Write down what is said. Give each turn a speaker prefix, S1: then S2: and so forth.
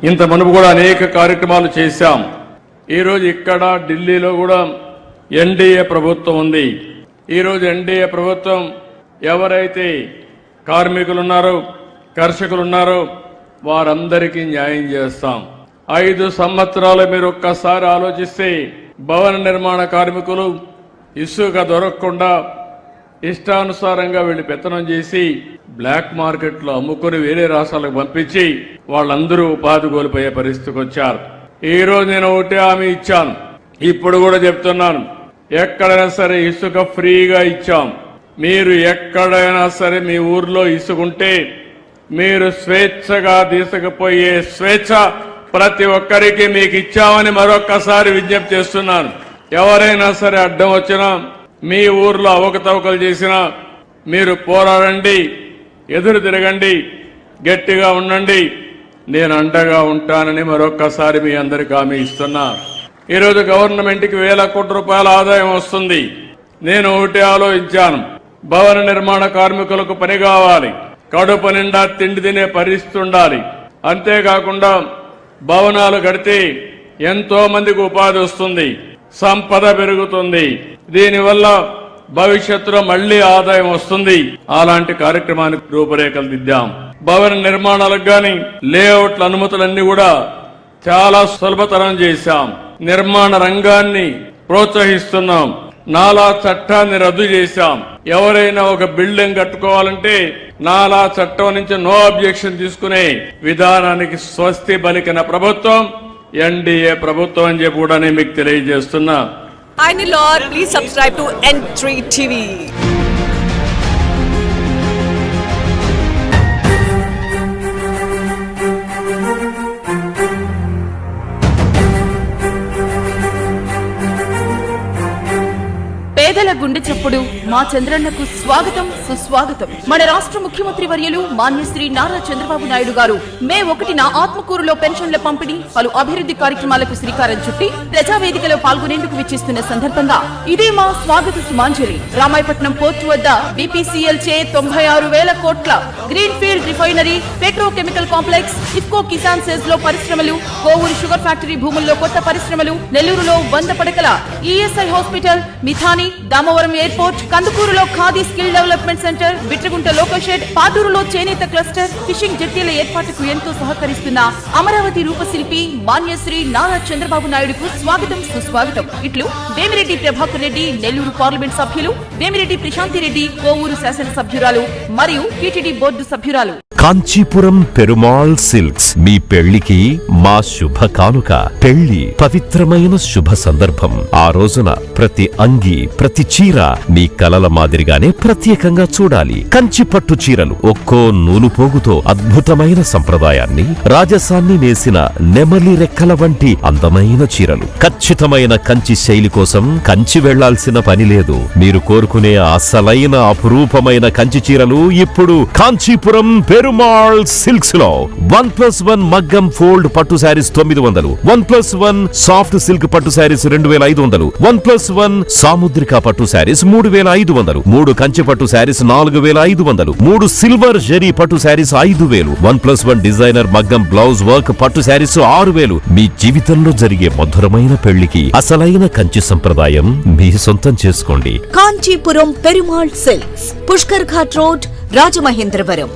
S1: ఇంత మునుపు కూడా అనేక కార్యక్రమాలు చేశాం. ఈరోజు ఇక్కడ ఢిల్లీలో కూడా ఎన్డీఏ ప్రభుత్వం ఉంది. ఈరోజు ఎన్డీఏ ప్రభుత్వం ఎవరైతే కార్మికులున్నారో, కర్షకులున్నారో వారందరికీ న్యాయం చేస్తాం. 5 సంవత్సరాలు మీరు ఒక్కసారి ఆలోచిస్తే భవన నిర్మాణ కార్మికులు ఇసుక దొరకకుండా ఇష్టానుసారంగా వీళ్ళు పెత్తనం చేసి బ్లాక్ మార్కెట్లో అమ్ముకుని వేరే రాష్ట్రాలకు పంపించి వాళ్ళందరూ ఉపాధి కోల్పోయే పరిస్థితికి వచ్చారు. ఈ రోజు నేను ఒకటే హామీ ఇచ్చాను, ఇప్పుడు కూడా చెప్తున్నాను, ఎక్కడైనా సరే ఇసుక ఫ్రీగా ఇచ్చాం. మీరు ఎక్కడైనా సరే మీ ఊర్లో ఇసుకుంటే మీరు స్వేచ్ఛగా తీసుకుపోయే స్వేచ్ఛ ప్రతి ఒక్కరికి మీకు ఇచ్చామని మరొక్కసారి విజ్ఞప్తి చేస్తున్నాను. ఎవరైనా సరే అడ్డం వచ్చినా, మీ ఊర్లో అవకతవకలు చేసినా మీరు పోరాడండి, ఎదురు తిరగండి, గట్టిగా ఉండండి, నేను అండగా ఉంటానని మరొక్కసారి మీ అందరికీ హామీ ఇస్తున్నా. ఈరోజు గవర్నమెంట్కి వేల కోట్ల రూపాయల ఆదాయం వస్తుంది. నేను ఒకటి ఆలోచించాను, భవన నిర్మాణ కార్మికులకు పని కావాలి, కడుపు నిండా తిండి తినే పరిస్థితి ఉండాలి. అంతేకాకుండా భవనాలు కడితే ఎంతో మందికి ఉపాధి వస్తుంది, సంపద పెరుగుతుంది, దీనివల్ల భవిష్యత్తులో మళ్లీ ఆదాయం వస్తుంది. అలాంటి కార్యక్రమానికి రూపురేఖలు దిద్దాం. భవన నిర్మాణాలకు గాని లేఅవుట్ల అనుమతులన్నీ కూడా చాలా సులభతరం చేశాం. నిర్మాణ రంగాన్ని ప్రోత్సహిస్తున్నాం. నాలా చట్టాన్ని రద్దు చేశాం. ఎవరైనా ఒక బిల్డింగ్ కట్టుకోవాలంటే నాలా చట్టం నుంచి నో అబ్జెక్షన్ తీసుకునే విధానానికి స్వస్తి పలికిన ప్రభుత్వం ఎన్డీఏ ప్రభుత్వం అని చెప్పి కూడా నేను మీకు తెలియజేస్తున్నా.
S2: Hi Nilor, please subscribe to N3 TV.
S3: పేదల గుండె చప్పుడు మా చంద్రన్నకు స్వాగతం సుస్వాగతం. మన రాష్ట్ర ముఖ్యమంత్రి వర్యులు మాన్యశ్రీ నారా చంద్రబాబు నాయుడు గారు మే 1న ఆత్మకూరులో పెన్షన్ల పంపిణీ, పలు అభివృద్ధి కార్యక్రమాలకు శ్రీకారం చుట్టి ప్రజావేదికలో పాల్గొనేందుకు విచ్చేస్తున్న సందర్భంగా ఇదే మా స్వాగత సుమాంజలి. రామాయపట్నం పోర్టు వద్ద బీపీసీఎల్ చే 96,000 కోట్ల green field refinery, petrochemical complex, IFFCO Kisan SEZ లో పరిశ్రమలు, కోవూరు షుగర్ ఫ్యాక్టరీ భూముల్లో కొత్త పరిశ్రమలు, నెల్లూరులో 100 పడకల ESI hospital, Midhani, Damavaram airport, కందుకూరులో Khadi skill development centre, Bitragunta local shed, పాటూరులో చేనేత క్లస్టర్, ఫిషింగ్ జెట్టీల ఏర్పాటుకు ఎంతో సహకరిస్తున్న అమరావతి రూపశిల్పి మాన్యశ్రీ నారా చంద్రబాబు నాయుడుకు స్వాగతం సుస్వాగతం. ఇట్లు వేమిరెడ్డి ప్రభాకర్ రెడ్డి, నెల్లూరు పార్లమెంట్ సభ్యులు, వేమిరెడ్డి ప్రశాంతి రెడ్డి, కోవూరు శాసనసభ్యురాలు మరియు టీటీడీ బోర్డు సభ్యురాలు.
S4: కాంచీపురం పెరుమాళ్ సిల్క్స్ మీ పెళ్లికి మా శుభ కానుక. పెళ్లి పవిత్రమైన శుభ సందర్భం. ఆ రోజున ప్రతి అంగి, ప్రతి చీర మీ కలల మాదిరిగానే ప్రత్యేకంగా చూడాలి. కంచి పట్టు చీరలు ఒక్కో నూలు పోగుతో అద్భుతమైన సంప్రదాయాన్ని, రాజసాన్ని నేసిన నెమలి రెక్కల వంటి అందమైన చీరలు. ఖచ్చితమైన కంచి శైలి కోసం కంచి వెళ్లాల్సిన పని లేదు. మీరు కోరుకునే అసలైన అపురూపమైన కంచి చీరలు ఇప్పుడు కాంచీపురం పెరుమాళ్ సిల్క్స్ లో 1+1 మగ్గం ఫోల్డ్ పట్టు శారీస్ 900, 1+1 సాఫ్ట్ సిల్క్ పట్టు శారీస్ 2500, 1+1 సాముద్రిక పట్టు శారీస్ 3500, 3 కంచి పట్టు శారీస్ 4500, 3 సిల్వర్ జరీ పట్టు శారీస్ 5000, 1+1 డిజైనర్ మగ్గం బ్లౌజ్ వర్క్ పట్టు శారీస్ 6000. మీ జీవితంలో జరిగే మధురమైన పెళ్లికి అసలైన కంచి సంప్రదాయం మీ సొంతం చేసుకోండి.
S5: Kanchipuram Perumal silks, Pushkar ghat road, Rajamahendravaram.